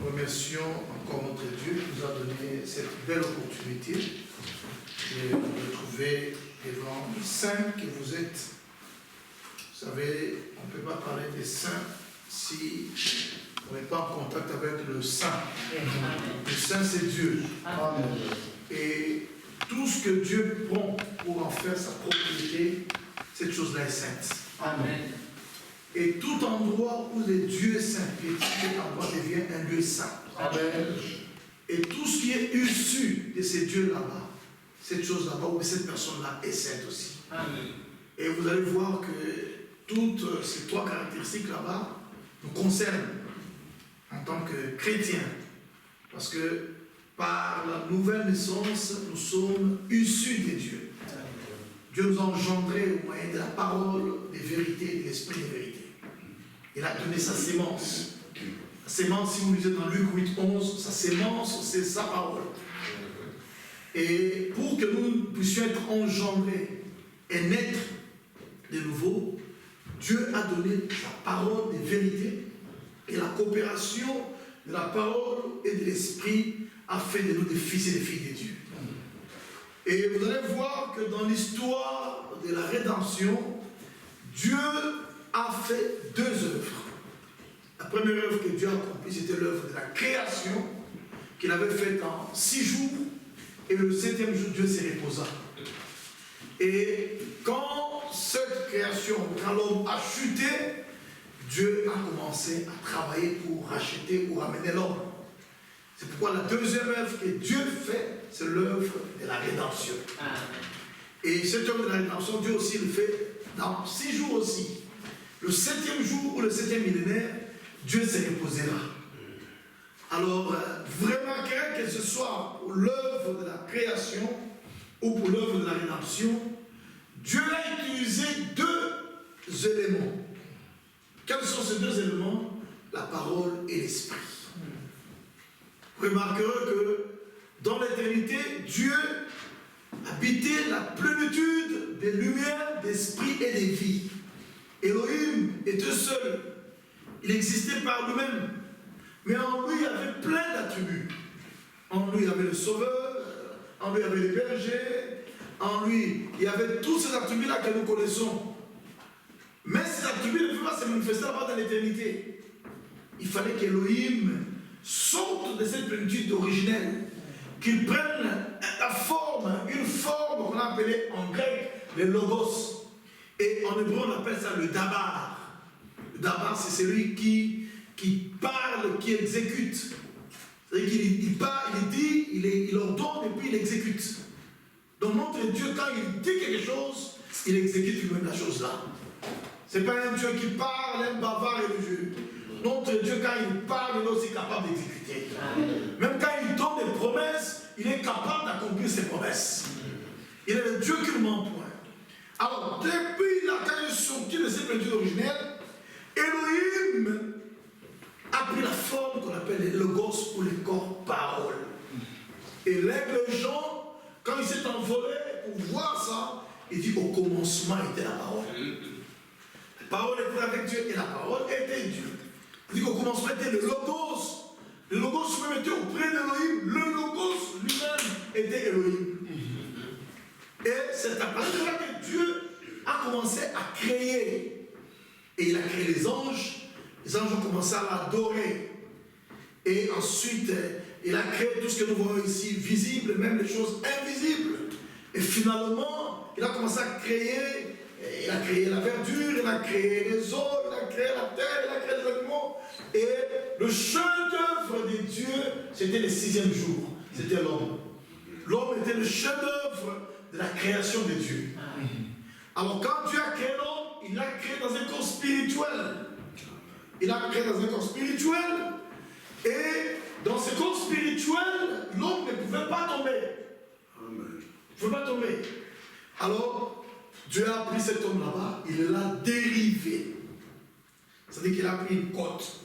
remercions encore notre Dieu qui nous a donné cette belle opportunité de nous retrouver devant les saints que vous êtes. Vous savez, on ne peut pas parler des saints si on n'est pas en contact avec le saint. Le saint, c'est Dieu. Amen. Et tout ce que Dieu prend pour en faire sa propriété, cette chose-là est sainte. Amen. Et tout endroit où le Dieu est saint, cet endroit devient un lieu saint. Amen. Et tout ce qui est issu de ces dieux là-bas, cette chose là-bas, ou cette personne-là est sainte aussi. Amen. Et vous allez voir que toutes ces trois caractéristiques là-bas nous concernent en tant que chrétiens. Parce que par la nouvelle naissance, nous sommes issus des dieux. Dieu nous a engendrés au moyen de la parole, des vérités, de l'esprit des vérités. Il a donné sa sémence. La sémence, si vous lisez dans Luc 8, 11, sa sémence, c'est sa parole. Et pour que nous puissions être engendrés et naître de nouveau, Dieu a donné sa parole des vérités et la coopération de la parole et de l'esprit a fait de nous des fils et des filles de Dieu. Et vous allez voir que dans l'histoire de la rédemption, Dieu a fait deux œuvres. La première œuvre que Dieu a accomplie, c'était l'œuvre de la création qu'il avait faite en 6 jours. Et le 7e jour, Dieu s'est reposa. Et quand cette création, quand l'homme a chuté, Dieu a commencé à travailler pour racheter, pour ramener l'homme. C'est pourquoi la deuxième œuvre que Dieu fait, c'est l'œuvre de la rédemption. Et cette œuvre de la rédemption, Dieu aussi le fait dans 6 jours aussi. Le 7e jour ou le 7e millénaire, Dieu s'est reposé là. Alors, vraiment, que ce soit pour l'œuvre de la création ou pour l'œuvre de la rédemption, Dieu a utilisé 2 éléments. Quels sont ces 2 éléments? La parole et l'esprit. Vous remarquerez que dans l'éternité, Dieu habitait la plénitude des lumières, d'esprit et de vie. Elohim était seul. Il existait par lui-même. Mais en lui, il y avait plein d'attributs. En lui, il y avait le sauveur. En lui, il y avait le berger. En lui, il y avait tous ces attributs-là que nous connaissons. Mais ces attributs ne pouvaient pas se manifester là-bas dans l'éternité. Il fallait qu'Elohim sorte de cette plénitude originelle, qu'il prenne la forme, une forme qu'on a appelée en grec le logos. Et en hébreu, on appelle ça le dabar. Le dabar, c'est celui qui parle, qui exécute. C'est-à-dire qu'il parle, il dit, il ordonne et puis il exécute. Donc notre Dieu, quand il dit quelque chose, il exécute lui-même la chose là. Ce n'est pas un Dieu qui parle, un bavard religieux. Notre Dieu, quand il parle, il est aussi capable d'exécuter. Même quand il donne des promesses, il est capable d'accomplir ses promesses. Il est le Dieu qui ne ment point. Alors, depuis là, quand il est sorti de cette plénitude originelle, Elohim a pris la forme qu'on appelle le logos ou le corps parole. Et l'aigle Jean, quand il s'est envolé pour voir ça, il dit au commencement était la parole. La parole était avec Dieu et la parole était Dieu. Il dit qu'au commencement était le logos. Le logos même était auprès d'Elohim. Le logos lui-même était Elohim. Et c'est à partir de là que Dieu a commencé à créer. Et il a créé les anges. Les anges ont commencé à l'adorer. Et ensuite, il a créé tout ce que nous voyons ici, visible, même les choses invisibles. Et finalement, il a commencé à créer. Il a créé la verdure, il a créé les eaux, il a créé la terre, il a créé les animaux. Et le chef-d'œuvre de Dieu, c'était le 6e jour. C'était l'homme. L'homme était le chef-d'œuvre de la création de Dieu. Alors quand Dieu a créé l'homme, il l'a créé dans un corps spirituel. Il l'a créé dans un corps spirituel. Et dans ce corps spirituel, l'homme ne pouvait pas tomber. Il ne pouvait pas tomber. Alors, Dieu a pris cet homme là-bas, il l'a dérivé. C'est-à-dire qu'il a pris une côte.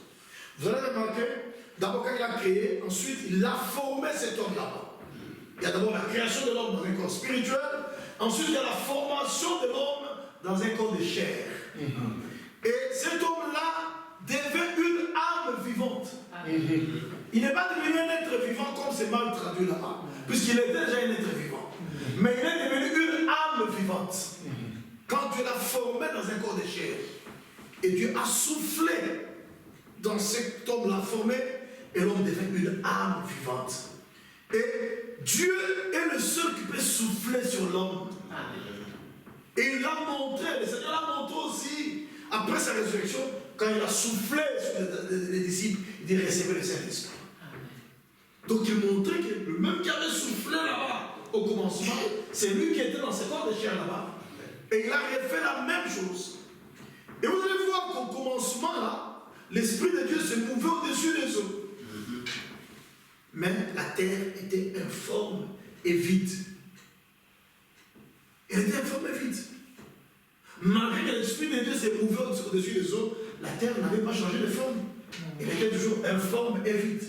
Vous allez remarquer, d'abord quand il a créé, ensuite il a formé cet homme là-bas. Il y a d'abord la création de l'homme dans un corps spirituel, ensuite il y a la formation de l'homme dans un corps de chair. Et cet homme-là devait une âme vivante. Il n'est pas devenu un être vivant comme c'est mal traduit là-bas, puisqu'il était déjà un être vivant. Mais il est devenu une âme vivante. Quand Dieu l'a formé dans un corps de chair, et Dieu a soufflé dans cet homme-là formé, et l'homme devient une âme vivante. Et Dieu est le seul qui peut souffler sur l'homme. Et il l'a montré, le Seigneur l'a montré aussi, après sa résurrection, quand il a soufflé sur les disciples, il dit recevez le Saint-Esprit. Donc il montrait que le même qui avait soufflé là-bas au commencement, c'est lui qui était dans ce corps de chair là-bas. Et il a refait la même chose. Et vous allez voir qu'au commencement là, l'Esprit de Dieu se mouvait au-dessus des eaux. Mais la terre était informe et vide. Elle était informe et vide. Malgré que l'Esprit de Dieu s'est mouvé au-dessus des eaux, la terre n'avait pas changé de forme. Elle était toujours informe et vide.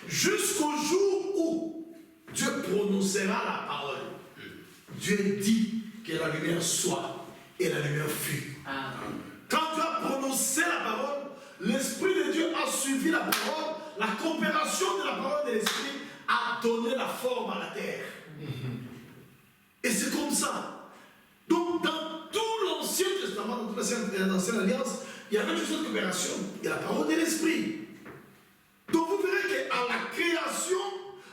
Jusqu'au jour où Dieu prononcera la parole. Dieu dit que la lumière soit et la lumière fut. Quand Dieu a prononcé la parole, l'Esprit de Dieu a suivi la parole, la coopération de la parole de l'Esprit a donné la forme à la terre. Et c'est comme ça. Donc dans tout l'Ancien Testament, dans toute l'Ancienne Alliance, il y avait juste cette coopération. Il y a la parole de l'Esprit. Donc vous verrez qu'à la création,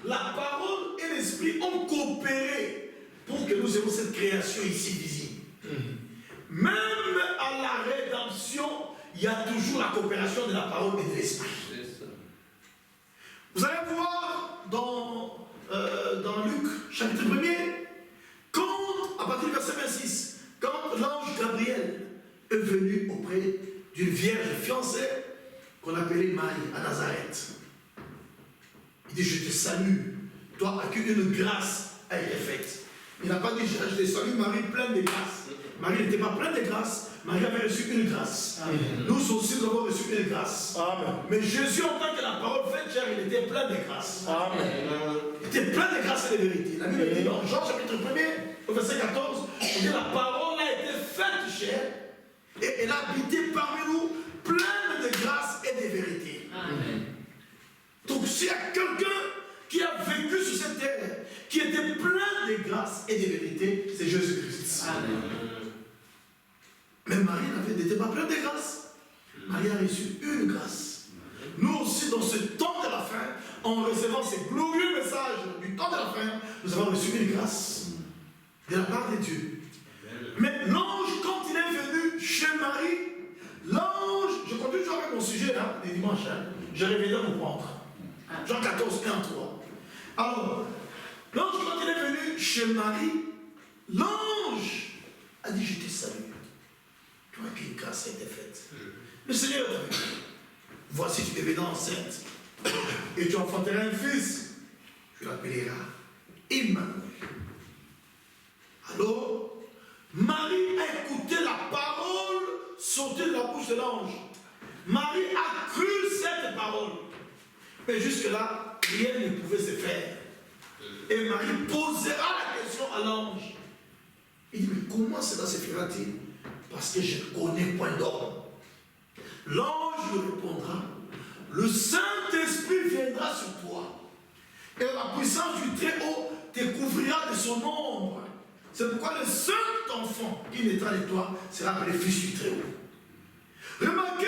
la parole et l'Esprit ont coopéré pour que nous ayons cette création ici visible. Même à la rédemption, il y a toujours la coopération de la parole et de l'Esprit. Vous allez voir dans Luc, chapitre 1er, quand, à partir du verset 26, quand l'ange Gabriel est venu auprès d'une vierge fiancée qu'on appelait Marie à Nazareth. Il dit, je te salue, toi à qui une grâce a été faite. Il n'a pas dit, je te salue Marie pleine de grâce. Marie n'était pas pleine de grâce, Marie avait reçu une grâce. Amen. Nous aussi, nous avons reçu une grâce. Amen. Mais Jésus, en tant que la parole faite chair, il était plein de grâce. Amen. Il était plein de grâce et de vérité. La Bible dit dans Jean chapitre 1er, au verset 14, on dit la parole a été faite chair et elle a habité parmi nous pleine de grâce et de vérité. Amen. Donc s'il y a quelqu'un qui a vécu sur cette terre, qui était plein de grâce et de vérité, c'est Jésus-Christ. Amen. Mais Marie n'était pas pleine de grâce. Marie a reçu une grâce. Nous aussi, dans ce temps de la fin, en recevant ces glorieux messages du temps de la fin, nous avons reçu une grâce de la part de Dieu. Mais l'ange, quand il est venu chez Marie, l'ange, je continue toujours avec mon sujet là, les dimanches, je reviendrai vous prendre. Jean 14, 1, 3. Alors, l'ange, quand il est venu chez Marie, l'ange a dit, je te salue. Toi qu'une grâce a été faite. Le Seigneur t'a dit, voici tu deviendras enceinte et tu enfanteras un fils. Tu l'appelleras Emmanuel. Alors, Marie a écouté la parole sortir de la bouche de l'ange. Marie a cru cette parole. Mais jusque-là, rien ne pouvait se faire. Et Marie posera la question à l'ange. Il dit, mais comment cela se fera-t-il? Parce que je ne connais point d'homme. L'ange lui répondra, le Saint-Esprit viendra sur toi. Et la puissance du Très-Haut te couvrira de son ombre. C'est pourquoi le seul enfant qui naîtra de toi sera appelé Fils du Très-Haut. Remarquez,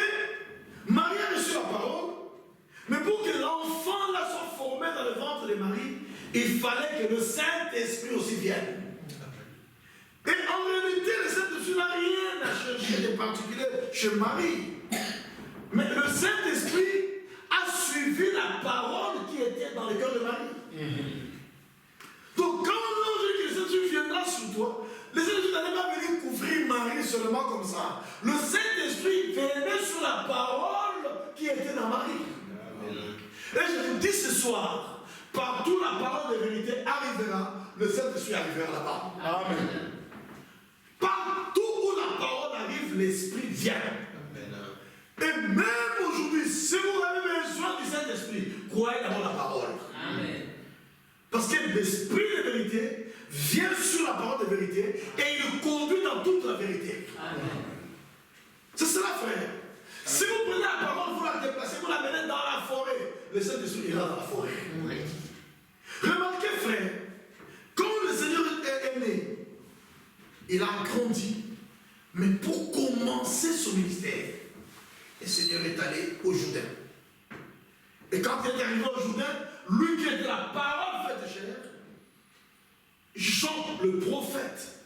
Marie a reçu la parole, mais pour que l'enfant là soit formé dans le ventre de Marie, il fallait que le Saint-Esprit aussi vienne. Et en réalité, le Saint-Esprit n'a rien à chercher de particulier chez Marie. Mais le Saint-Esprit a suivi la parole qui était dans le cœur de Marie. Donc quand l'ange dit que le Saint-Esprit viendra sur toi, le Saint-Esprit n'allait pas venir couvrir Marie seulement comme ça. Le Saint-Esprit venait sur la parole qui était dans Marie. Et je vous dis ce soir, partout la parole de vérité arrivera, le Saint-Esprit arrivera là-bas. Amen. Partout où la parole arrive, l'Esprit vient. Et même aujourd'hui, si vous avez besoin du Saint-Esprit, croyez d'abord la parole. Amen. Parce que l'Esprit de vérité vient sur la parole de vérité et il le conduit dans toute la vérité. Amen. C'est cela, frère. Si vous prenez la parole, vous la déplacez, vous la menez dans la forêt. le Saint-Esprit ira dans la forêt. Remarquez, frère, quand le Seigneur est né, il a grandi. Mais pour commencer son ministère, le Seigneur est allé au Jourdain. Et quand il est arrivé au Jourdain, lui qui était la parole faite chair, Jean le prophète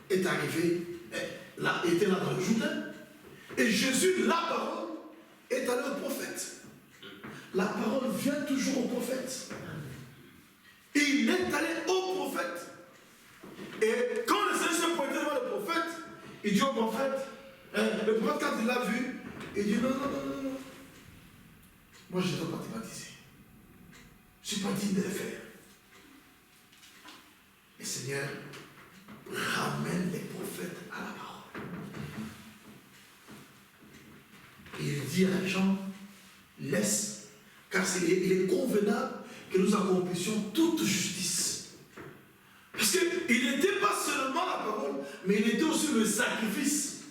est arrivé, était là dans le Jourdain. Et Jésus, la parole, est allé au prophète. La parole vient toujours au prophète. Et il est allé au prophète. Et quand le Seigneur s'est pointé devant le prophète, il dit au prophète, le prophète quand il l'a vu, il dit non. Moi je ne dois pas te baptiser. Je ne suis pas digne de le faire. Le Seigneur ramène les prophètes à la parole. Et il dit à Jean, laisse, car il est convenable que nous accomplissions toute justice. Parce qu'il n'était pas seulement la parole, mais il était aussi le sacrifice.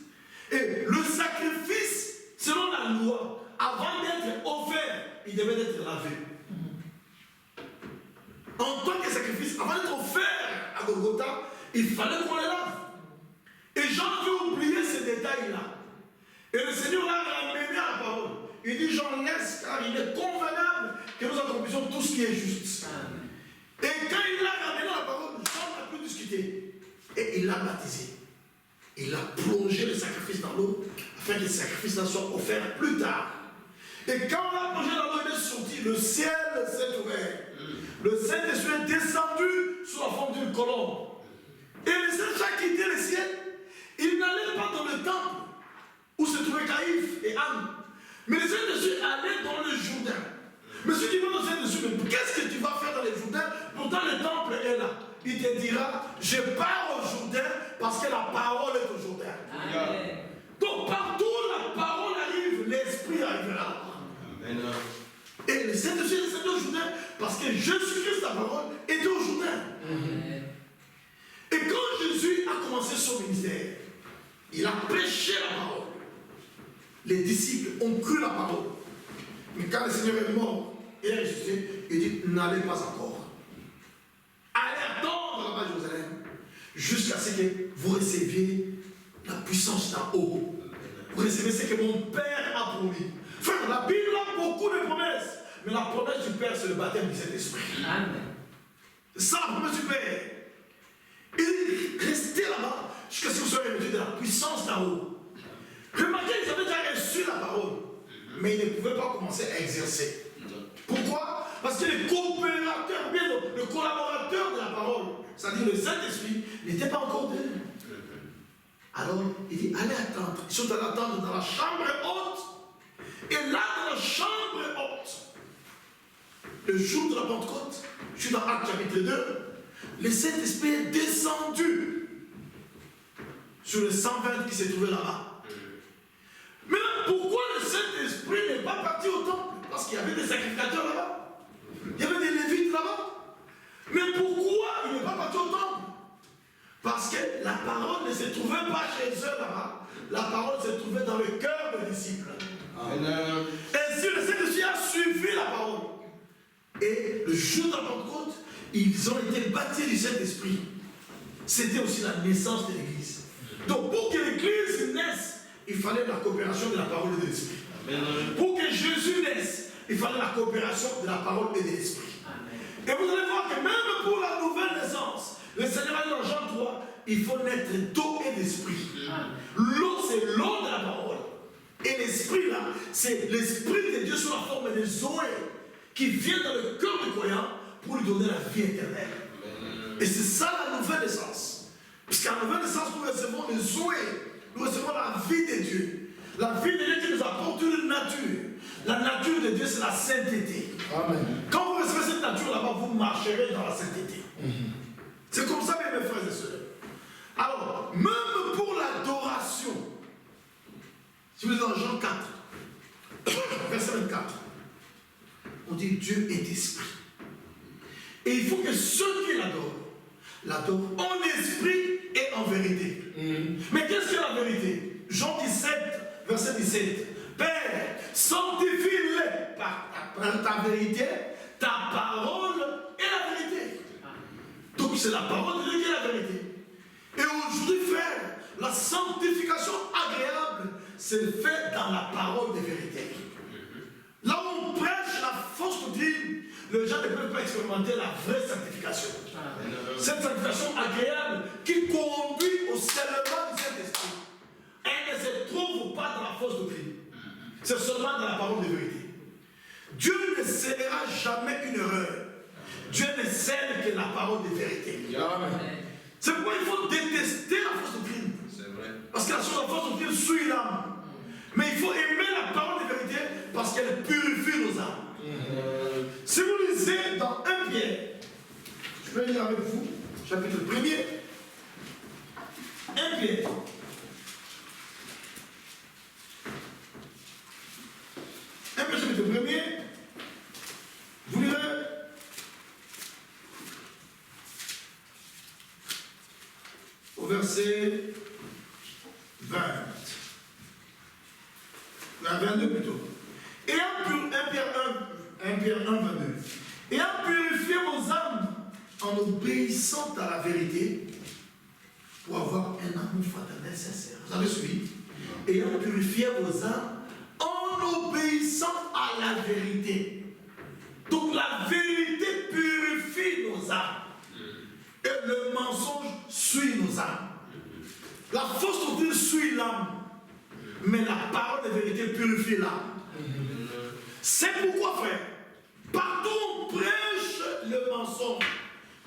Et le sacrifice, selon la loi, avant d'être offert, il devait être lavé. En tant que sacrifice, avant d'être offert à Golgotha, il fallait qu'on les lave. Et Jean avait oublié ces détails-là. Et le Seigneur l'a ramené à la parole. Il dit, Jean, laisse, car il est convenable que nous accomplissions tout ce qui est juste. Et quand il l'a ramené à la parole, Jean n'a plus discuté. Et il l'a baptisé. Il a plongé le sacrifice dans l'eau, afin que le sacrifice soit offert plus tard. Et quand on l'a plongé dans l'eau, il est sorti, le ciel s'est ouvert. Le Saint-Esprit est descendu sous la forme d'une colombe. Et le Saint-Esprit a quitté le ciel. Il n'allait pas dans le temple où se trouvaient Caïphe et Anne. Mais le Saint-Esprit allait dans le Jourdain. Mais si tu vas dans le Saint-Esprit, mais qu'est-ce que tu vas faire dans le Jourdain? Pourtant le temple est là. Il te dira, je pars au Jourdain parce que la parole est au Jourdain. Amen. Donc partout où la parole arrive, l'Esprit arrivera. Amen. Et le Saint-Esprit est descendu au Jourdain parce que Jésus-Christ, la parole, était au Jourdain. Amen. Et quand Jésus a commencé son ministère, il a prêché la parole. Les disciples ont cru la parole. Mais quand le Seigneur est mort, il est ressuscité, il dit, n'allez pas encore. Allez attendre là-bas à Jérusalem, jusqu'à ce que vous receviez la puissance d'en haut. Vous recevez ce que mon Père a promis. Frère, la Bible a beaucoup de promesses. Mais la promesse du Père, c'est le baptême du Saint-Esprit. Amen. C'est ça la promesse du Père. Il dit, restez là-bas jusqu'à ce que vous soyez revêtus de la puissance d'en haut. Remarquez, ils avaient déjà reçu la parole, mais ils ne pouvaient pas commencer à exercer. Pourquoi? Parce que les coopérateurs, bien le collaborateur de la parole, c'est-à-dire le Saint-Esprit, n'était pas encore d'eux. Alors, il dit, allez attendre. Ils sont allés attendre dans la chambre haute. Et là, dans la chambre haute, le jour de la Pentecôte, je suis dans Actes chapitre 2, le Saint-Esprit est descendu sur les 120 qui se trouvaient là-bas. Mais pourquoi le Saint-Esprit n'est pas parti au temple? Parce qu'il y avait des sacrificateurs là-bas. Il y avait des lévites là-bas. Mais pourquoi il n'est pas parti au temple? Parce que la parole ne se trouvait pas chez eux là-bas. La parole se trouvait dans le cœur des disciples. Amen. Ainsi, le Saint-Esprit a suivi la parole. Et le jour de la Pentecôte, ils ont été baptisés du Saint-Esprit. C'était aussi la naissance de l'Église. Donc, pour que l'Église naisse, il fallait la coopération de la parole et de l'Esprit. Pour que Jésus naisse, il fallait la coopération de la parole et de l'Esprit. Et vous allez voir que même pour la nouvelle naissance, le Seigneur a dit dans Jean 3, il faut naître d'eau et d'esprit. L'eau, c'est l'eau de la parole. Et l'esprit, là, c'est l'esprit de Dieu sous la forme des Zoé qui vient dans le cœur du croyant pour lui donner la vie éternelle. Et c'est ça la nouvelle naissance. Puisqu'à la nouvelle naissance, nous recevons les Zoé. Nous recevons la vie de Dieu. La vie de Dieu qui nous apporte une nature. La nature de Dieu, c'est la sainteté. Amen. Quand vous recevez cette nature là-bas, vous marcherez dans la sainteté. C'est comme ça, mes frères et sœurs. Alors, même pour l'adoration, si vous êtes dans Jean 4, verset 24, on dit Dieu est esprit. Et il faut que ceux qui l'adorent en esprit et en vérité. Mais qu'est-ce que la vérité? Jean 17, verset 17. Père, sanctifie-les par ta vérité, ta parole est la vérité. Donc c'est la parole de Dieu qui est la vérité. Et aujourd'hui, frère, la sanctification agréable, c'est fait dans la parole de vérité. Là où on prêche la fausse doctrine, les gens ne peuvent pas expérimenter la vraie sanctification. Cette sanctification agréable qui conduit au scellement du Saint-Esprit. Elle ne se trouve pas dans la fausse doctrine. C'est seulement dans la parole de vérité. Dieu ne scellera jamais une erreur. Dieu ne scelle que la parole de vérité. C'est pourquoi il faut détester la fausse doctrine. Parce que la fausse doctrine suit l'âme. Mais il faut aimer la parole de vérité parce qu'elle purifie nos âmes. Si vous lisez dans 1 Pierre, je vais lire avec vous, chapitre 1er, 1 Pierre. 1 Pierre, chapitre 1er, vous lirez au verset 20. 22 plutôt. Et 1 Pierre 1, 22. Et à purifier vos âmes en obéissant à la vérité pour avoir un amour fraternel sincère. Vous avez suivi? Et à purifier vos âmes en obéissant à la vérité. Donc la vérité purifie nos âmes. Et le mensonge suit nos âmes. La fausse doctrine suit l'âme. Mais la parole de vérité purifie l'âme. C'est pourquoi, frère, partout où on prêche le mensonge,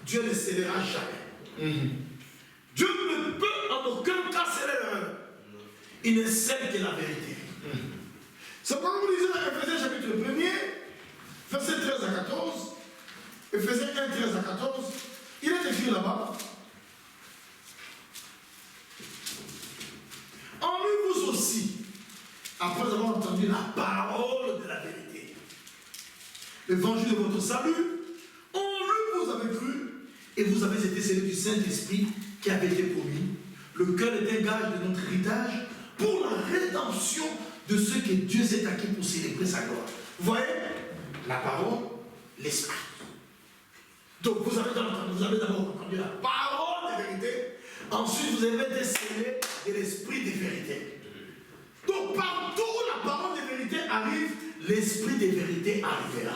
Dieu ne scellera jamais. Dieu ne peut en aucun cas sceller l'erreur. Il ne scelle que la vérité. C'est pourquoi vous lisez dans Ephésiens chapitre 1er, verset 13 à 14, Ephésiens 1, 13 à 14, il est écrit là-bas. En lui vous aussi, après avoir entendu la parole de la vérité, l'évangile de votre salut, en lui vous avez cru et vous avez été scellés du Saint-Esprit qui avait été promis. Le cœur est un gage de notre héritage pour la rédemption de ce que Dieu s'est acquis pour célébrer sa gloire. Vous voyez, la parole, l'esprit. Donc vous avez d'abord entendu la parole de vérité, ensuite vous avez été scellés de l'esprit de vérité. Donc partout où la parole de vérité arrive, l'esprit de vérité arrivera.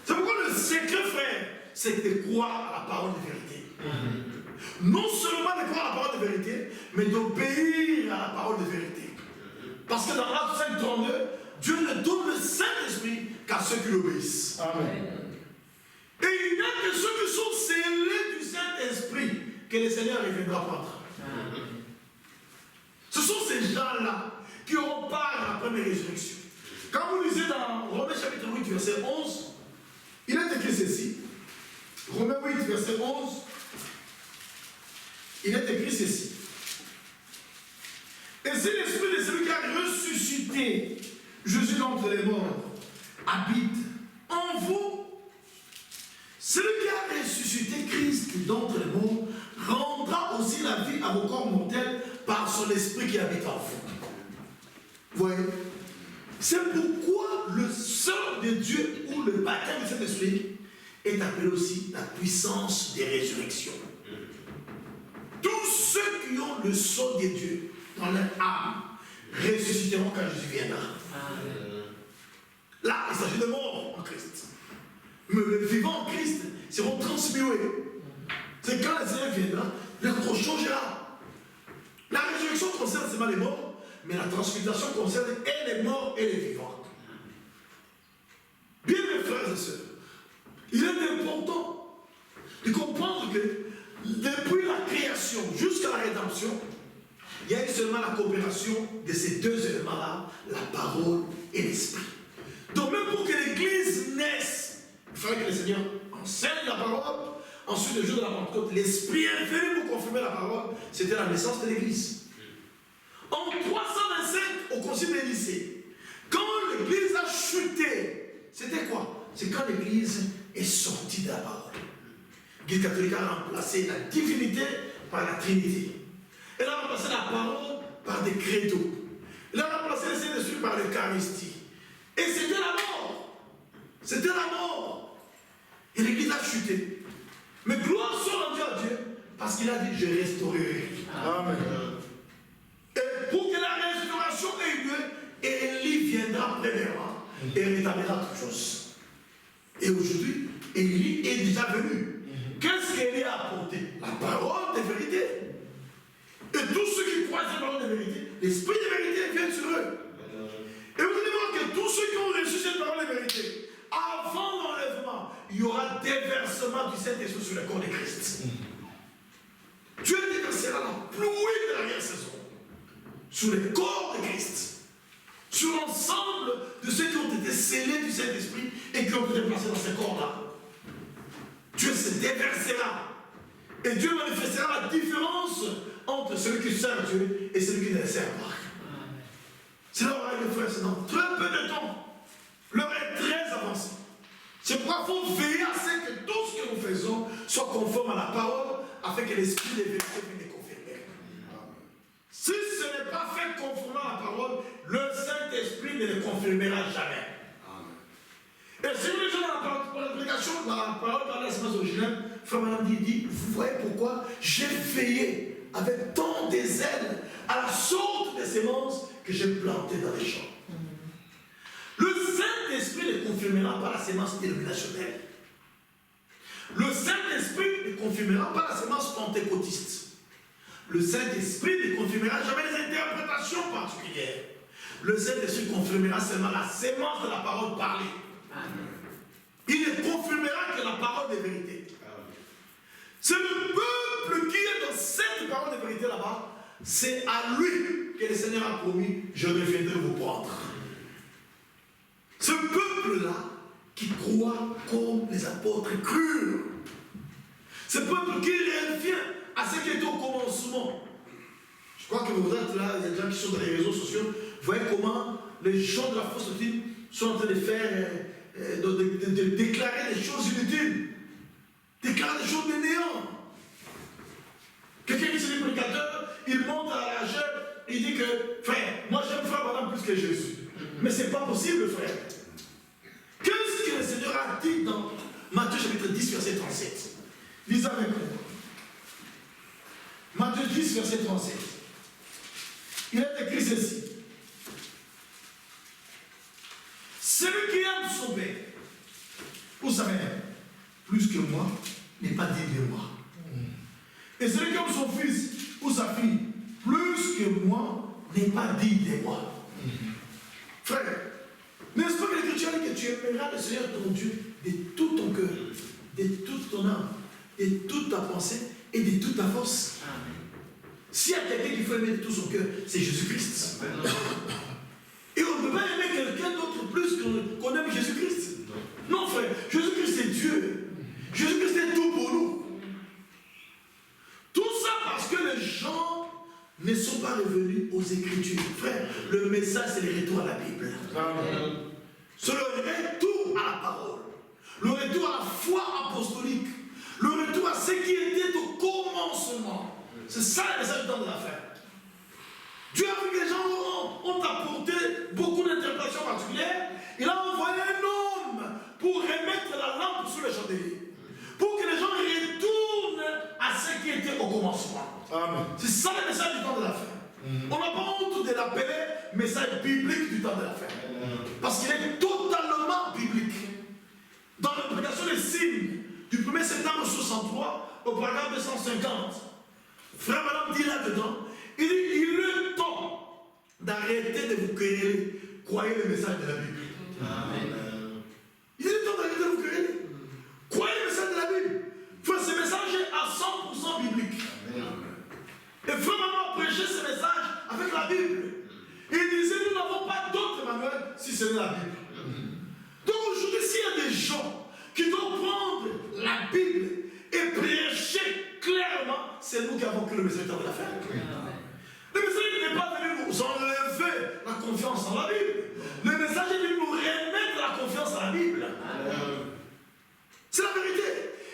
C'est pourquoi le secret, frère, c'est de croire à la parole de vérité. Non seulement de croire à la parole de vérité, mais d'obéir à la parole de vérité. Parce que dans Actes 5:32, Dieu ne donne le Saint-Esprit qu'à ceux qui l'obéissent. Amen. Et il n'y a que ceux qui sont scellés du Saint-Esprit que le Seigneur reviendra prendre. Ce sont ces gens-là qui auront part à la première résurrection. Quand vous lisez dans Romains chapitre 8, verset 11, il est écrit ceci. Romains 8, verset 11, il est écrit ceci. Et si l'esprit de celui qui a ressuscité Jésus d'entre les morts habite en vous, celui qui a ressuscité Christ d'entre les morts rendra aussi la vie à vos corps mortels par son esprit qui habite en vous. Vous voyez? C'est pourquoi le sang de Dieu ou le baptême de cet esprit est appelé aussi la puissance des résurrections. Tous ceux qui ont le sang de Dieu dans leur âme ressusciteront quand Jésus viendra. Là, il s'agit de mort en Christ. Mais les vivants en Christ seront transmués. C'est quand le Seigneur viendra, le corps changera. La résurrection concerne seulement les morts, mais la transmutation concerne et les morts et les vivants. Bien mes frères et sœurs, il est important de comprendre que depuis la création jusqu'à la rédemption, il y a eu seulement la coopération de ces deux éléments-là, la parole et l'esprit. Donc même pour que l'Église naisse, il fallait que le Seigneur enseigne la parole. Ensuite, le jour de la Pentecôte, l'Esprit est venu pour confirmer la parole. C'était la naissance de l'Église. En 325, au concile de Nicée, quand l'Église a chuté, c'était quoi? C'est quand l'Église est sortie de la parole. L'Église catholique a remplacé la divinité par la Trinité. Elle a remplacé la parole par des credos. Elle a remplacé le Saint-Esprit par l'Eucharistie. Et c'était la mort. C'était la mort. Et l'Église a chuté. Mais gloire soit rendue à Dieu, parce qu'il a dit, je restaurerai. Amen. Et pour que la restauration ait lieu, Élie viendra premièrement et rétablira toutes choses. Et aujourd'hui, Élie est déjà venu. Qu'est-ce qu'Élie a apporté? La parole de vérité. Et tous ceux qui croient cette parole de vérité, l'esprit de vérité vient sur eux. Et vous allez voir que tous ceux qui ont reçu cette parole de vérité, avant l'enlèvement, il y aura déversement du Saint-Esprit sur le corps de Christ. Dieu déversera la pluie de l'arrière-saison sur le corps de Christ, sur l'ensemble de ceux qui ont été scellés du Saint-Esprit et qui ont été placés dans ces corps-là. Dieu se déversera. Et Dieu manifestera la différence entre celui qui sert Dieu et celui qui ne le sert pas. C'est là où les frères, c'est dans très peu de temps. L'heure est très avancée. C'est pourquoi il faut veiller à ce que tout ce que nous faisons soit conforme à la parole, afin que l'esprit de vérité vienne les confirmer. Si ce n'est pas fait conformément à la parole, le Saint-Esprit ne le confirmera jamais. Et si vous lisez dans la prédication, dans la parole par la sémence originale, Frère Madame dit, vous voyez pourquoi j'ai veillé avec tant de zèle à la sorte des semences que j'ai plantées dans les champs. Le Saint-Esprit ne confirmera pas la sémence dénominationnelle. Le Saint-Esprit ne confirmera pas la sémence pentecôtiste. Le Saint-Esprit ne confirmera jamais les interprétations particulières. Le Saint-Esprit confirmera seulement la sémence de la parole parlée. Il ne confirmera que la parole de vérité. C'est le peuple qui est dans cette parole de vérité là-bas. C'est à lui que le Seigneur a promis, je reviendrai vous prendre. Ce peuple-là qui croit comme les apôtres crurent. Ce peuple qui revient à ce qui était au commencement. Je crois que vous êtes là, il y a des gens qui sont dans les réseaux sociaux. Vous voyez comment les gens de la fausse doctrine sont en train de faire, de déclarer des choses inutiles. Déclarer des choses de néant. Quelqu'un qui se dit prédicateur, il monte à la jeune, il dit que, frère, moi j'aime frère Madame plus que Jésus. Mais c'est pas possible, frère. Qu'est-ce que le Seigneur a dit dans Matthieu chapitre 10, verset 37? Lisez avec moi. Matthieu 10, verset 37. Il est écrit ceci. Celui qui aime son père ou sa mère plus que moi n'est pas digne de moi. Et celui qui aime son fils ou sa fille plus que moi n'est pas digne de moi. Frère, n'est-ce pas que l'Écriture dit que tu aimeras le Seigneur ton Dieu de tout ton cœur, de toute ton âme, de toute ta pensée et de toute ta force? S'il y a quelqu'un qui faut aimer de tout son cœur, c'est Jésus-Christ. Et on ne peut pas aimer quelqu'un d'autre plus qu'on aime Jésus-Christ. Non, frère, Jésus-Christ est Dieu. Jésus-Christ est tout pour nous. Tout ça parce que les gens ne sont pas revenus aux Écritures. Frère, le message, c'est le retour à la Bible. C'est le retour à la parole. Le retour à la foi apostolique. Le retour à ce qui était au commencement. C'est ça le message du temps de la fin. Dieu a vu que les gens ont apporté beaucoup d'interprétations particulières. Il a envoyé un homme pour remettre la lampe sur le chandelier. Pour que les gens retournent à ce qui était au commencement. C'est ça le message du temps de la fin. On n'a pas honte de l'appeler message biblique du temps de la fin. Parce qu'il est totalement biblique. Dans la prédication des signes du 1er septembre 63 au paragraphe 250, Frère Madame dit là-dedans, il dit, il est temps d'arrêter de vous quereller. Croyez le message de la Bible. Amen. Il est temps d'arrêter de vous quereller. Croyez le message de la Bible. Frère, ce message est à 100% biblique. Amen. Et Frère Maman a prêché ce message avec la Bible. Et il disait, nous n'avons pas d'autre manuel si ce n'est la Bible. Donc aujourd'hui, s'il y a des gens qui doivent prendre la Bible et prêcher clairement, c'est nous qui avons que le message de la fin. Le message n'est pas venu nous enlever la confiance en la Bible. Le message est venu nous remettre la confiance en la Bible. C'est la vérité.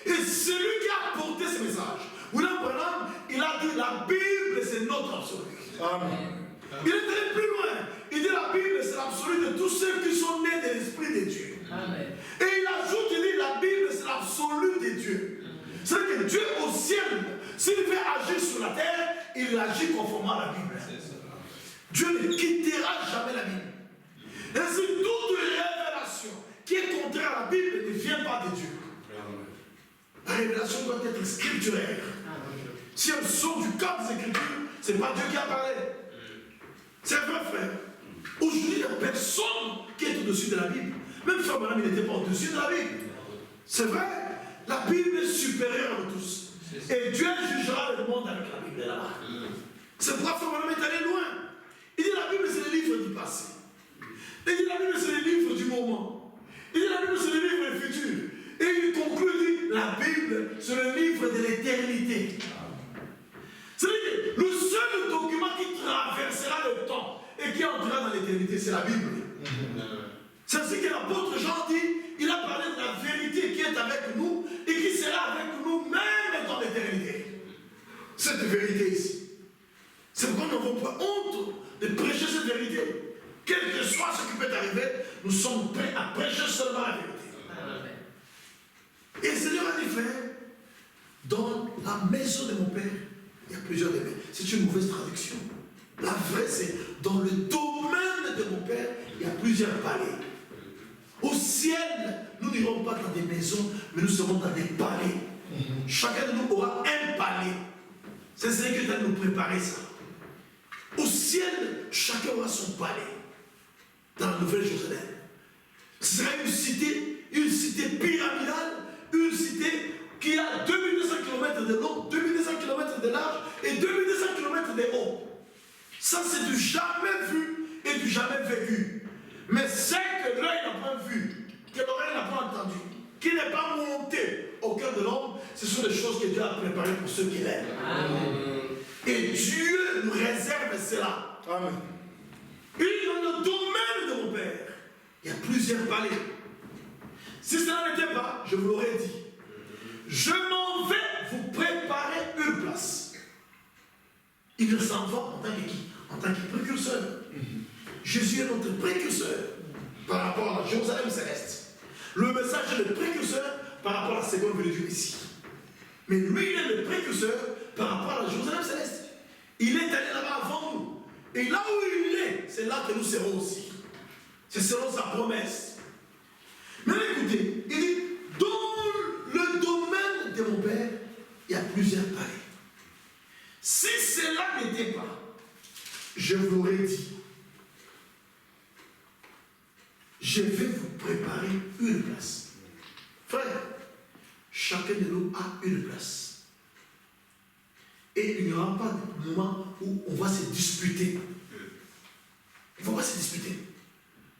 Et celui qui a porté ce message, William Branham, il a dit la Bible c'est notre absolu. Amen. Il est allé plus loin. Il dit la Bible c'est l'absolu de tous ceux qui sont nés C'est-à-dire, Dieu au ciel, s'il veut agir sur la terre, il agit conformément à la Bible. Dieu ne quittera jamais la Bible. Ainsi, toute révélation qui est contraire à la Bible ne vient pas de Dieu. La révélation doit être scripturaire. Si elle sort du cadre des Écritures, ce n'est pas Dieu qui a parlé. C'est vrai, frère. Aujourd'hui, il n'y a personne qui est au-dessus de la Bible. Même Frère Branham, il n'était pas au-dessus de la Bible. C'est vrai. La Bible est supérieure à tous. Et Dieu jugera le monde avec la Bible là-bas. C'est pourquoi Frère Branham est allé loin. Il dit la Bible, c'est le livre du passé. Il dit la Bible, c'est le livre du moment. Il dit la Bible, c'est le livre du futur. Et il conclut, il dit, la Bible, c'est le livre de l'éternité. C'est-à-dire que le seul document qui traversera le temps et qui entrera dans l'éternité, c'est la Bible. C'est ainsi que l'apôtre Jean dit, il a parlé de la vérité qui est avec nous et qui sera avec nous même dans l'éternité. Cette vérité ici. C'est pourquoi nous n'avons pas honte de prêcher cette vérité. Quel que soit ce qui peut arriver, nous sommes prêts à prêcher seulement la vérité. Et le Seigneur a dit, frère, dans la maison de mon Père, il y a plusieurs demeures. C'est une mauvaise traduction. La vraie, c'est dans le domaine de mon Père, il y a plusieurs palais. Au ciel, nous n'irons pas dans des maisons, mais nous serons dans des palais. Chacun de nous aura un palais. C'est ce que Dieu nous préparer ça. Au ciel, chacun aura son palais. Dans la Nouvelle Jérusalem. Ce sera une cité pyramidale, une cité qui a 2200 km de long, 2200 km de large et 2200 km de haut. Ça, c'est du jamais vu et du jamais vécu. Mais c'est que l'œil n'a pas vu, que l'oreille n'a pas entendu, qui n'est pas monté au cœur de l'homme, ce sont des choses que Dieu a préparées pour ceux qui l'aiment. Et Dieu nous réserve cela. Amen. Et dans le domaine de mon Père, il y a plusieurs palais. Si cela n'était pas, je vous l'aurais dit. Je m'en vais vous préparer une place. Il s'en va en tant que qui? En tant que précurseur. Jésus est notre précurseur par rapport à la Jérusalem céleste. Le message est le précurseur par rapport à la seconde venue de Dieu ici. Mais lui, il est le précurseur par rapport à la Jérusalem céleste. Il est allé là-bas avant nous. Et là où il est, c'est là que nous serons aussi. C'est selon sa promesse. Mais écoutez, il dit, dans le domaine de mon Père, il y a plusieurs palais. Si cela n'était pas, je vous l'aurais dit, je vais vous préparer une place. Frère, chacun de nous a une place. Et il n'y aura pas de moment où on va se disputer. Il ne faut pas se disputer.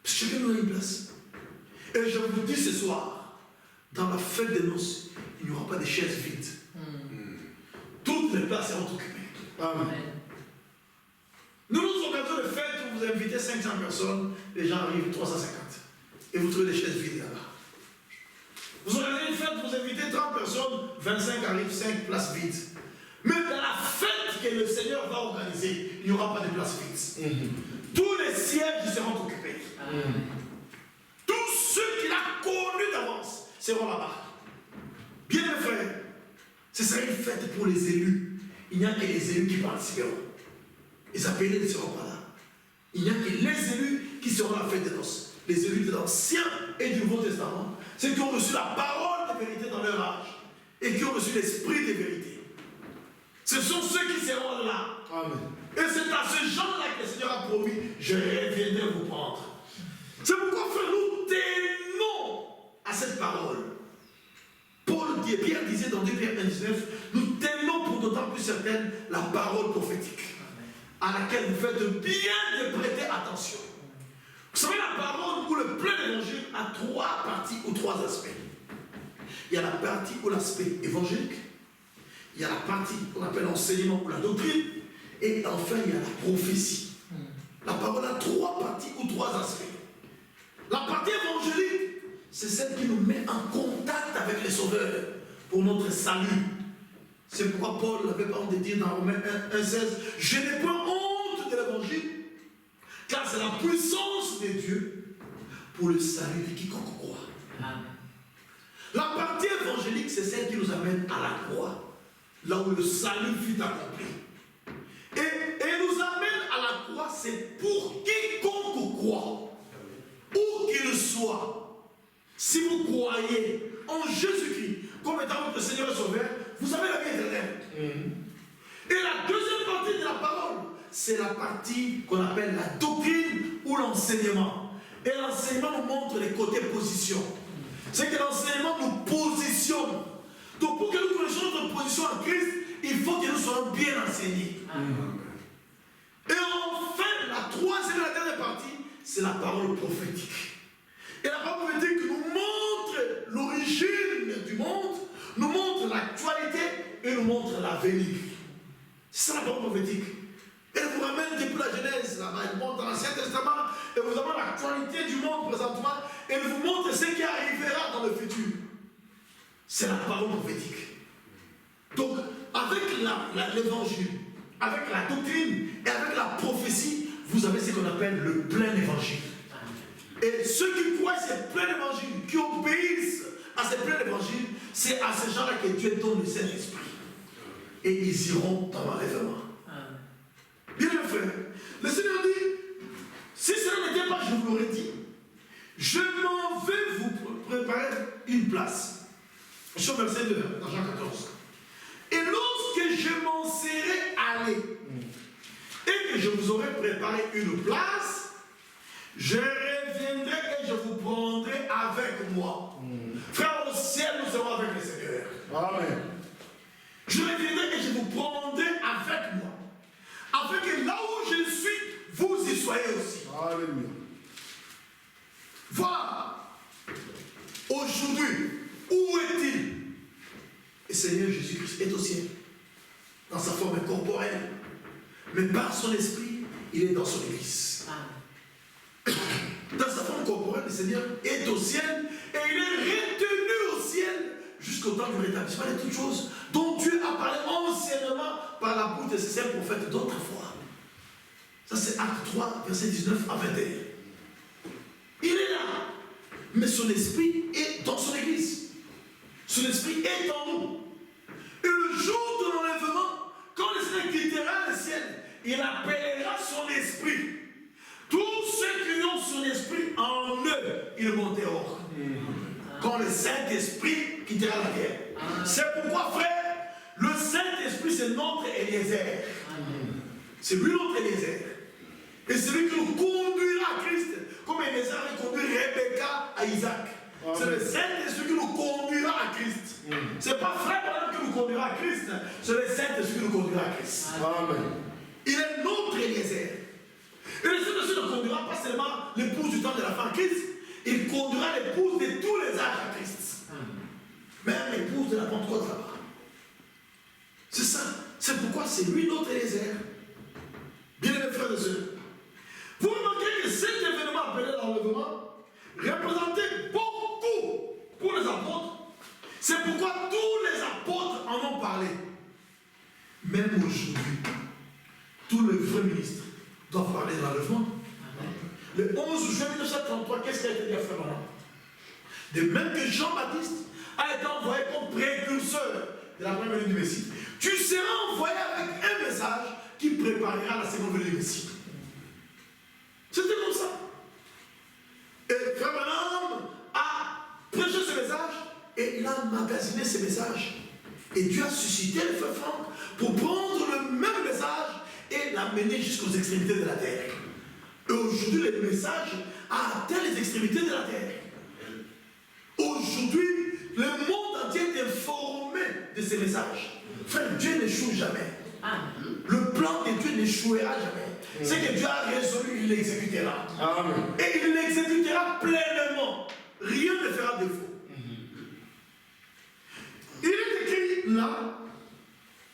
Parce que chacun de nous a une place. Et je vous dis ce soir, dans la fête des noces, il n'y aura pas de chaises vides. Toutes les places seront occupées. Amen. Nous nous organisons de fête où vous invitez 500 personnes, les gens arrivent 350. Et vous trouvez des chaises vides là-bas. Vous organisez une fête, vous invitez 30 personnes, 25 arrivent, 5 places vides. Mais dans la fête que le Seigneur va organiser, il n'y aura pas de place vides. Tous les sièges seront occupés. Tous ceux qu'il a connus d'avance seront là-bas. Bien mes frères, ce sera une fête pour les élus. Il n'y a que les élus qui participeront. Les appelés ne seront pas là. Il n'y a que les élus qui seront à la fête des noces. Les élus de l'Ancien et du Nouveau Testament, ceux qui ont reçu la parole de vérité dans leur âge et qui ont reçu l'esprit de vérité. Ce sont ceux qui seront là. Amen. Et c'est à ces gens-là que le Seigneur a promis, je reviendrai vous prendre. C'est pourquoi, frère, nous tenons à cette parole. Pierre disait dans 2 Pierre 1,19, nous tenons pour d'autant plus certaine la parole prophétique, à laquelle vous faites bien de prêter attention. Vous savez, la parole ou le plein évangile a 3 parties ou 3 aspects. Il y a la partie ou l'aspect évangélique, il y a la partie qu'on appelle l'enseignement ou la doctrine, et enfin il y a la prophétie. La parole a 3 parties ou 3 aspects. La partie évangélique, c'est celle qui nous met en contact avec les sauveurs pour notre salut. C'est pourquoi Paul avait pas honte de dire dans Romains 1,16, je n'ai point honte de l'évangile, car c'est la puissance de Dieu pour le salut de quiconque croit. Amen. La partie évangélique, c'est celle qui nous amène à la croix, là où le salut fut accompli. Et nous amène à la croix, c'est pour quiconque croit, où qu'il soit. Si vous croyez en Jésus-Christ comme étant votre Seigneur et Sauveur, vous avez la vie éternelle. Et la deuxième partie de la parole, c'est la partie qu'on appelle la doctrine ou l'enseignement. Et l'enseignement nous montre les côtés position. C'est que l'enseignement nous positionne. Donc pour que nous connaissions notre position en Christ, il faut que nous soyons bien enseignés. Et enfin, la troisième et la dernière partie, c'est la parole prophétique. Et la parole prophétique nous montre l'origine du monde, nous montre l'actualité et nous montre l'avenir. C'est ça la parole prophétique. Elle vous ramène depuis la Genèse, là-bas, elle montre dans l'Ancien Testament, et vous amène l'actualité du monde présentement, et elle vous montre ce qui arrivera dans le futur. C'est la parole prophétique. Donc, avec l'évangile, avec la doctrine et avec la prophétie, vous avez ce qu'on appelle le plein évangile. Et ceux qui croient à ce plein évangile, qui obéissent à ce plein évangile, c'est à ces gens-là que Dieu donne le Saint-Esprit. Et ils iront dans l'enlèvement. Bien mes frères, le Seigneur dit, si cela n'était pas, je vous l'aurais dit, je m'en vais vous préparer une place. Je suis au verset 2, dans Jean 14. Et lorsque je m'en serai allé, et que je vous aurai préparé une place, je reviendrai et je vous prendrai avec moi. Frère, au ciel, nous serons avec le Seigneur. Amen. Je reviendrai et je vous prendrai avec moi. Afin que là où je suis, vous y soyez aussi. Alléluia. Voilà. Aujourd'hui, où est-il? Le Seigneur Jésus-Christ est au ciel, dans sa forme corporelle. Mais par son esprit, il est dans son église. Dans sa forme corporelle, le Seigneur est au ciel et il est retenu au ciel jusqu'au temps du rétablissement de toutes choses dont Dieu a parlé anciennement par la bouche de ses saints prophètes d'autrefois. Ça c'est Acte 3, verset 19 à 21. Il est là, mais son esprit est dans son église. Son esprit est en nous. Et le jour de l'enlèvement, quand le Seigneur quittera le ciel, il appellera son esprit. Tous ceux qui ont son esprit en eux, ils monteront. Quand le Saint-Esprit quittera la terre. C'est pourquoi, frère, le Saint-Esprit, c'est notre Eliezer. C'est lui notre Eliezer. Et c'est lui qui nous conduira à Christ, comme Eliezer avait conduit Rebecca à Isaac. C'est le Saint-Esprit qui nous conduira à Christ. C'est pas frère Branham qui nous conduira à Christ, c'est le Saint-Esprit qui nous conduira à Christ. Amen. Il est notre Eliezer. Et le Saint-Esprit ne conduira pas seulement l'épouse du temps de la fin Christ, il conduira l'épouse de tous les âges à Christ. Même l'épouse de la Pentecôte là-bas. C'est ça. C'est pourquoi c'est lui notre Eliezer. Bien aimés frères et sœurs. Vous remarquez que cet événement appelé l'enlèvement représentait beaucoup pour les apôtres. C'est pourquoi tous les apôtres en ont parlé. Même aujourd'hui, tous les vrais ministres doivent parler de l'enlèvement. Le 11 juin 1933, qu'est-ce qui a été dit à Frère Branham? De même que Jean-Baptiste a été envoyé comme précurseur de la première venue du Messie, tu seras envoyé avec un message qui préparera la seconde venue du Messie. C'était comme ça. Et Frère Branham a prêché ce message et il a emmagasiné ce message. Et Dieu a suscité le frère Franck pour prendre le même message et l'amener jusqu'aux extrémités de la terre. Et aujourd'hui, le message a atteint les extrémités de la terre. Aujourd'hui, le monde entier est informé de ces messages. Frère, Dieu n'échoue jamais. Le plan de Dieu n'échouera jamais. Ce que Dieu a résolu, il l'exécutera. Et il l'exécutera pleinement. Rien ne fera défaut. Il est écrit là,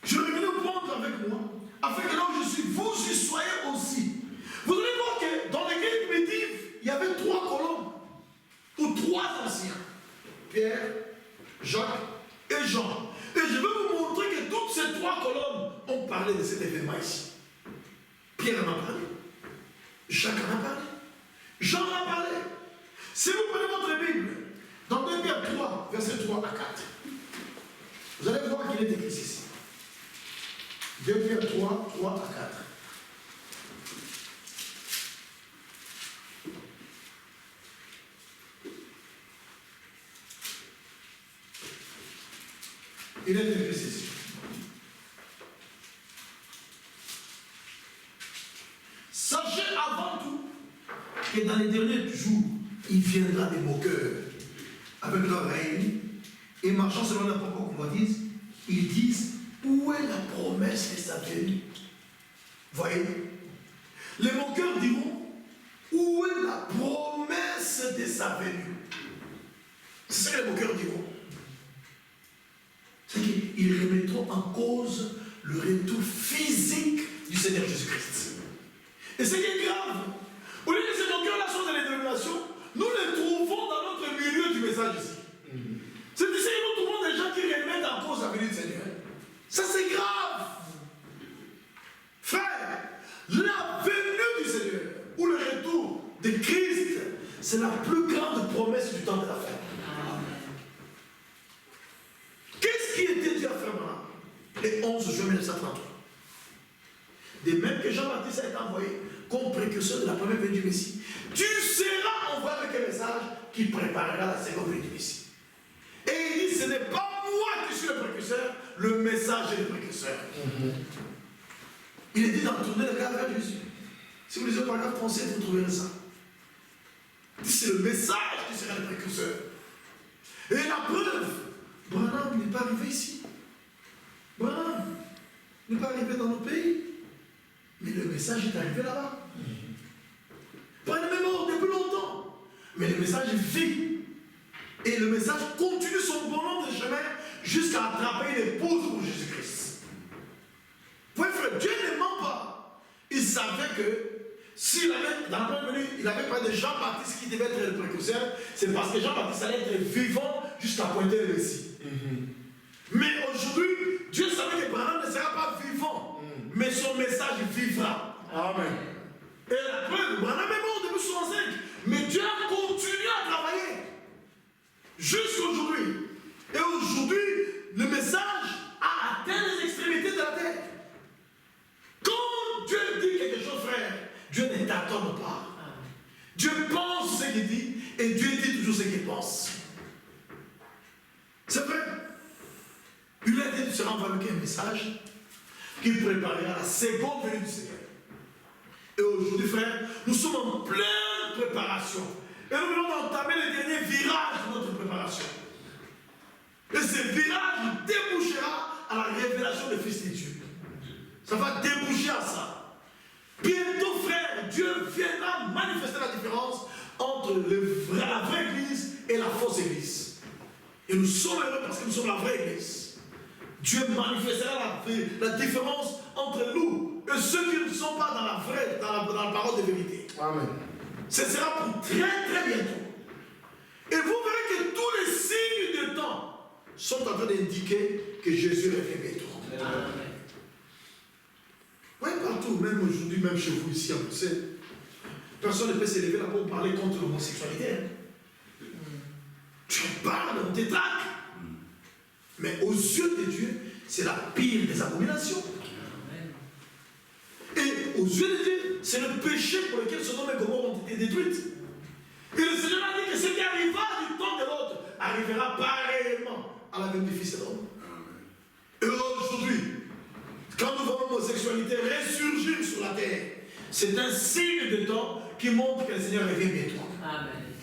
je reviens prendre avec moi, afin que là où je suis, vous y soyez aussi. Vous allez voir que dans l'église primitive, il y avait 3 colonnes, ou 3 anciens. Pierre, Jacques et Jean. Et je vais vous montrer que toutes ces 3 colonnes ont parlé de cet événement ici. Pierre en a parlé. Jacques en a parlé. Jean en a parlé. Si vous prenez votre Bible, dans 2 Pierre 3, verset 3 à 4, il est écrit ici. 2 Pierre 3, 3 à 4. Il est écrit ici. Sachez avant tout que dans les derniers jours, il viendra des moqueurs avec leur règne et marchant selon leur propre convoitise, ils disent où est la promesse de sa venue? Voyez, les moqueurs diront où est la promesse de sa venue? C'est ce que les moqueurs diront. C'est qu'ils remettront en cause le retour physique du Seigneur Jésus-Christ. Et ce qui est grave, au lieu que ces moqueurs-là sont dans les dénominations, nous les trouvons dans notre milieu du message ici. C'est ici que nous trouvons des gens qui remettent en cause la venue du Seigneur. Ça c'est grave. Frère, la venue du Seigneur, ou le retour de Christ, c'est la plus grande promesse du temps de la fin. Qu'est-ce qui était dit à faire maintenant? Le 11 juin 1933. De même que Jean-Baptiste a été envoyé comme précurseur de la première venue du Messie, tu seras envoyé avec un message qui préparera la seconde venue du Messie. Et il dit, ce n'est pas moi qui suis le précurseur, le message est le précurseur. Il est dit dans tourner le regard vers Jésus. Si vous lisez le paragraphe français, vous trouverez ça. C'est le message qui sera le précurseur. Et la preuve, Branham n'est pas arrivé ici. Branham n'est pas arrivé dans nos pays. Mais le message est arrivé là-bas. Branham est mort depuis longtemps. Mais le message vit. Et le message continue son bon nombre de chemin jusqu'à attraper une épouse pour Jésus-Christ. Vous voyez, frère, Dieu ne ment pas. Il savait que s'il avait, dans la première venue, il avait pas de Jean-Baptiste qui devait être le précurseur, c'est parce que Jean-Baptiste allait être vivant jusqu'à pointer le Messie. Mais aujourd'hui, Dieu savait que Branham ne sera pas vivant, mais son message vivra. Amen. Et la preuve, Branham est mort depuis 65, mais Dieu a continué à travailler jusqu'à aujourd'hui. Et aujourd'hui, le message a atteint les extrémités de la terre. Quand Dieu dit quelque chose, frère, Dieu ne t'attend pas. Dieu pense ce qu'il dit et Dieu dit toujours ce qu'il pense. C'est vrai. Il a dit de se rendre avec un message qui préparera la seconde venue du Seigneur. Et aujourd'hui, frère, nous sommes en pleine préparation. Et nous venons d'entamer le dernier virage de notre préparation. Et ce virage débouchera à la révélation des fils de Dieu. Ça va déboucher à ça. Bientôt, frère, Dieu viendra manifester la différence entre la vraie église et la fausse église. Et nous sommes heureux parce que nous sommes la vraie église. Dieu manifestera la différence entre nous et ceux qui ne sont pas dans la vraie, dans la parole de vérité. Amen. Ce sera pour très très bientôt. Et vous verrez que tous les signes de temps sont en train d'indiquer que Jésus revient bientôt. Amen. Oui, partout, même aujourd'hui, même chez vous ici à Bruxelles, personne ne peut s'élever là pour parler contre l'homosexualité. Tu parles, on t'étraque. Mais aux yeux de Dieu, c'est la pire des abominations. Et aux yeux de Dieu, c'est le péché pour lequel Sodome et Gomorrhe ont été détruites. Et le Seigneur a dit que ce qui arrivera du temps de l'autre arrivera pareillement à la venue du Fils de l'homme. Et aujourd'hui, quand nous voyons l'homosexualité ressurgir sur la terre, c'est un signe de temps qui montre que le Seigneur revient bientôt. Amen.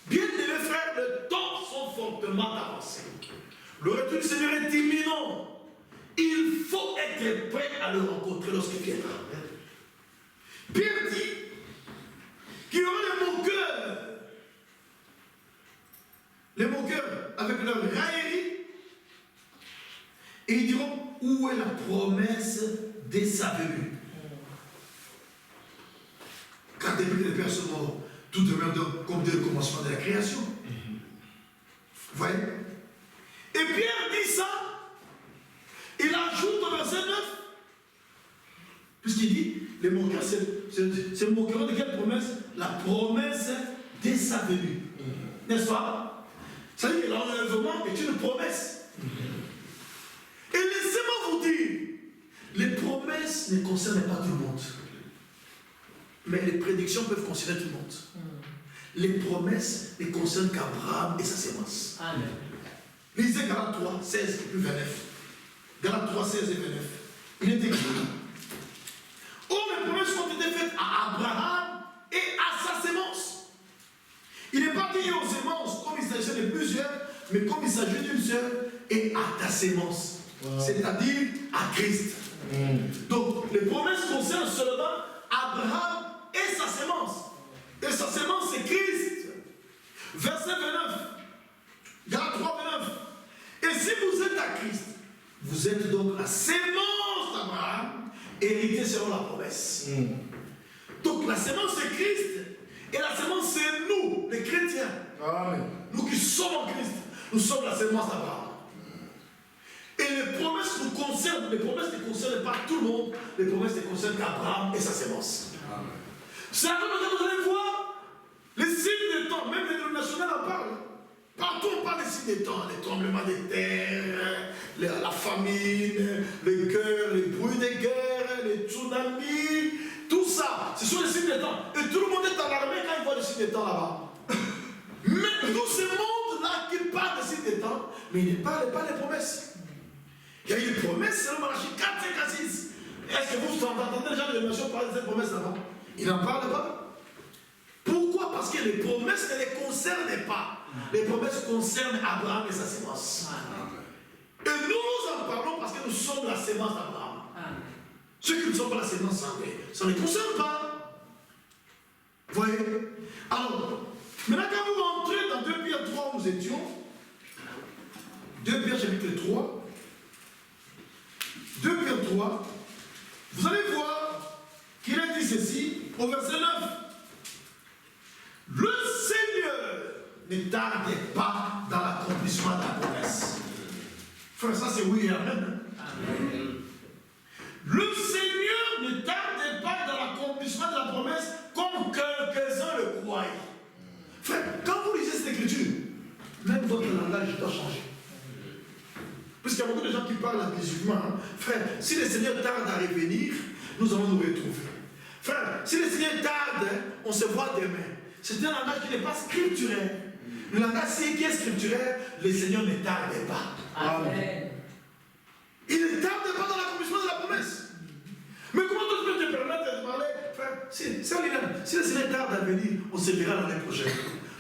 Bien aimés frères, les temps sont fortement avancés. Le retour du Seigneur est imminent. Il faut être prêt à le rencontrer lorsqu'il viendra. Pierre dit qu'il y aura les moqueurs avec leur raillerie, et ils diront où est la promesse de sa venue. Car depuis que les pères sont morts, tout demeure comme dès le commencement de la création. Vous voyez? Et Pierre dit ça, il ajoute au verset 9, puisqu'il dit, les moqueurs, c'est moqueur de quelle promesse? La promesse de sa venue. N'est-ce pas? Ça veut dire que l'enlèvement est une promesse. Et promesses ne concernent pas tout le monde. Mais les prédictions peuvent concerner tout le monde. Les promesses ne concernent qu'Abraham et sa sémence. Amen. Lisez Galates 3, 16 et plus 29. Galates 3, 16 et 29. Il est écrit. Oh, les promesses ont été faites à Abraham et à sa sémence. Il n'est pas dit aux sémences comme il s'agit de plusieurs, mais comme il s'agit d'une seule, et à ta sémence. C'est-à-dire à Christ. Donc, les promesses concernent seulement Abraham et sa sémence. Et sa sémence, c'est Christ. Verset 29. Galates 3, 29. Et si vous êtes à Christ, vous êtes donc la sémence d'Abraham, hérité selon la promesse. Donc la sémence, c'est Christ. Et la sémence, c'est nous, les chrétiens. Amen. Nous qui sommes en Christ, nous sommes la sémence d'Abraham. Et les promesses nous concernent. Les promesses ne concernent pas tout le monde. Les promesses ne concernent qu'Abraham et sa sémence. C'est à que vous allez voir les signes des temps. Même les dénominations en parlent. Partout on parle des signes des temps. Les tremblements des terres, la famine, les guerres, les bruits des guerres, les tsunamis. Tout ça, ce sont les signes des temps. Et tout le monde est alarmé quand il voit les signes des temps là-bas. Mais tout ce monde-là qui parle des signes des temps, mais il ne parle pas des promesses. Il y a eu des promesses, c'est le Malachie 4, 5 à 6. Est-ce que vous entendez les gens de l'émission parler de ces promesses là-bas? Ils n'en parlent pas. Pourquoi? Parce que les promesses ne les concernent pas. Les promesses concernent Abraham et sa sémence. Et nous en parlons parce que nous sommes la sémence d'Abraham. Ceux qui ne sont pas la sémence sanguine, ça ne les concerne pas. Vous voyez? Alors, maintenant quand vous rentrez dans 2 Pierre 3 où nous étions, 2 Pierre chapitre 3, 2 Pierre 3, vous allez voir qu'il a dit ceci au verset 9. Le Seigneur ne tarde pas dans l'accomplissement de la promesse. Frère, ça c'est oui et amen. Amen. Le Seigneur ne tarde pas dans l'accomplissement de la promesse comme quelques-uns le croient. Frère, quand vous lisez cette écriture, même votre langage doit changer. Puisqu'il y a beaucoup de gens qui parlent abusivement. Hein. Frère, si le Seigneur tarde à revenir, nous allons nous retrouver. Frère, si le Seigneur tarde, on se voit demain. C'est un langage qui n'est pas scripturaire. Le langage qui est scripturaire, le Seigneur ne tarde pas. Amen. Il ne tarde pas dans l'accomplissement de la promesse. Mais comment tu peux te permettre de parler, frère, si le Seigneur tarde à venir, on se verra l'année prochaine.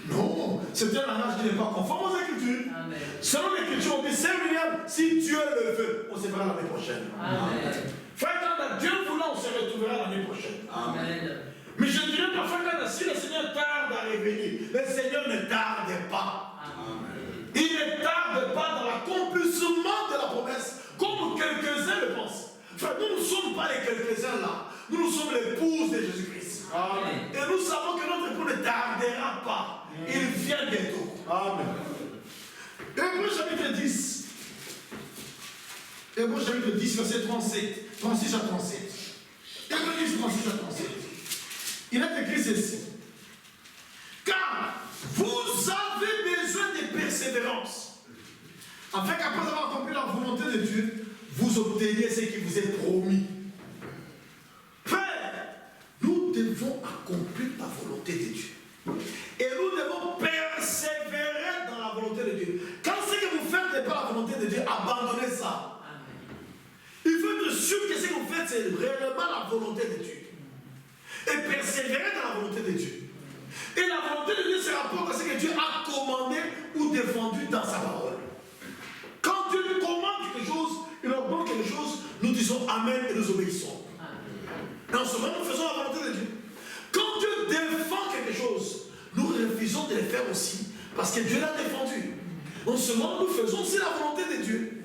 Non, c'est un langage qui n'est pas conforme aux Écritures. Amen. Selon l'Écriture, on dit Saint-William, si Dieu le veut, on se verra l'année prochaine. Amen. Frère, quand Dieu voulant, on se retrouvera l'année prochaine. Amen. Mais je dirais parfois que si le Seigneur tarde à revenir, le Seigneur ne tarde pas. Amen. Il ne tarde pas dans l'accomplissement de la promesse, comme quelques-uns le pensent. Frère, nous ne sommes pas les quelques-uns là. Nous sommes l'épouse de Jésus-Christ. Amen. Et nous savons que notre époux ne tardera pas. Il vient bientôt. Amen. Hébreux chapitre 10. Hébreux chapitre 10, verset 36 à 37. Hébreux 10, 36 à 37. Il a écrit ceci. Car vous avez besoin de persévérance, afin qu'après avoir accompli la volonté de Dieu, vous obteniez ce qui vous est promis. Frère, nous devons accomplir la volonté de Dieu. Et nous devons persévérer dans la volonté de Dieu. Quand ce que vous faites n'est pas la volonté de Dieu, abandonnez ça. Il faut être sûr que ce que vous faites, c'est réellement la volonté de Dieu. Et persévérer dans la volonté de Dieu. Et la volonté de Dieu se rapporte à ce que Dieu a commandé ou défendu dans sa parole. Quand Dieu nous commande quelque chose, il ordonne quelque chose, nous disons Amen et nous obéissons. Et en ce moment, nous faisons la volonté de Dieu. Quand Dieu défend quelque chose, nous refusons de le faire aussi, parce que Dieu l'a défendu. En ce moment, nous faisons aussi la volonté de Dieu.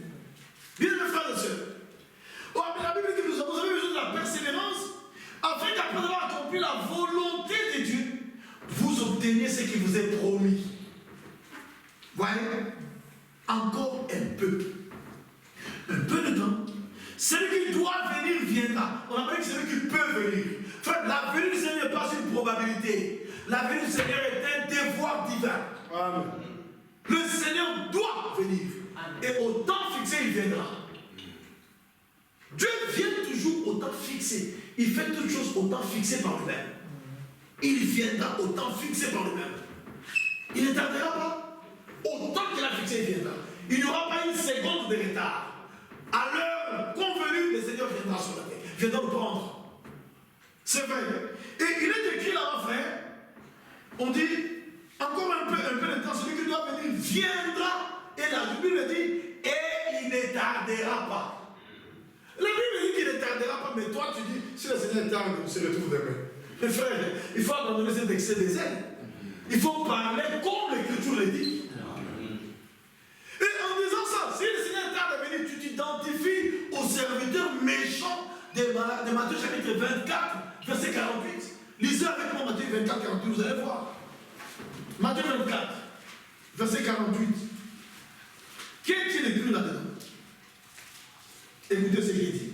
Bien, mes frères et sœurs. Oh, mais la Bible dit que vous avez besoin de la persévérance, afin qu'après avoir accompli la volonté de Dieu, vous obteniez ce qui vous est promis. Voyez, encore un peu de temps. Celui qui doit venir viendra. On appelle celui qui peut venir. Frère, la venue du Seigneur n'est pas une probabilité. La venue du Seigneur est un devoir divin. Amen. Le Seigneur doit venir. Amen. Et au temps fixé, il viendra. Dieu vient toujours au temps temps fixé. Il fait toutes choses au temps fixé par lui-même. Il viendra au temps fixé par lui-même. Il ne tardera pas. Au temps qu'il a fixé, il viendra. Il n'y aura pas une seconde de retard. À l'heure convenue, le Seigneur viendra sur la terre. Viendra nous prendre. C'est vrai. Et il est écrit là-bas, frère. On dit, encore un peu de temps, celui qui doit venir viendra. Et la Bible dit, et il ne tardera pas. La Bible dit qu'il ne tardera pas, mais toi tu dis, si le Seigneur tarde, on se retrouve demain. Mais frère, il faut abandonner cet excès des ailes. Il faut parler comme l'Écriture le dit. Et en disant ça, si le Seigneur tarde à venir, tu t'identifies au serviteur méchant de Matthieu chapitre 24, verset 48. Lisez avec moi Matthieu 24, 48, vous allez voir. Matthieu 24, verset 48. Qu'est-il écrit là-dedans? Écoutez ce qu'il dit.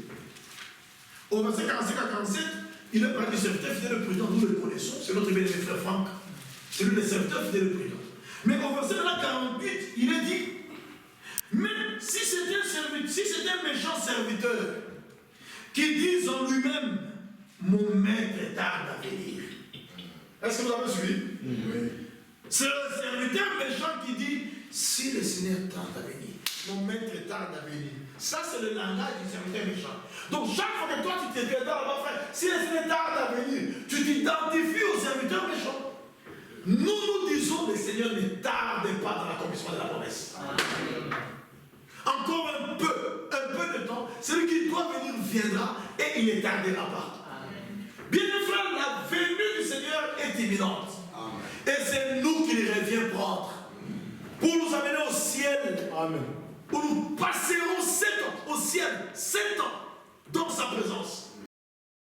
Au verset 45 à 47, il est parlé du serviteur fidèle et prudent, nous le connaissons, c'est notre bien-aimé frère Franck. C'est lui le serviteur fidèle et prudent. Mais au verset 48, il est dit, même si c'est un méchant serviteur qui dit en lui-même, mon maître tarde à venir. Est-ce que vous avez suivi? Oui. C'est le serviteur méchant qui dit, si le Seigneur tarde à venir, mon maître tarde à venir. Ça, c'est le langage du serviteur méchant. Donc, chaque fois que toi, tu te regardes là-bas, frère, si le Seigneur tarde à venir, tu t'identifies au serviteur méchant. Nous disons, le Seigneur ne tarde pas dans l'accomplissement de la promesse. Encore un peu de temps, celui qui doit venir viendra et il ne tardera pas. Bien frère, la venue du Seigneur est imminente. Et c'est nous qui les revient prendre. Pour nous amener au ciel. Amen. Où nous passerons 7 ans au ciel. 7 ans.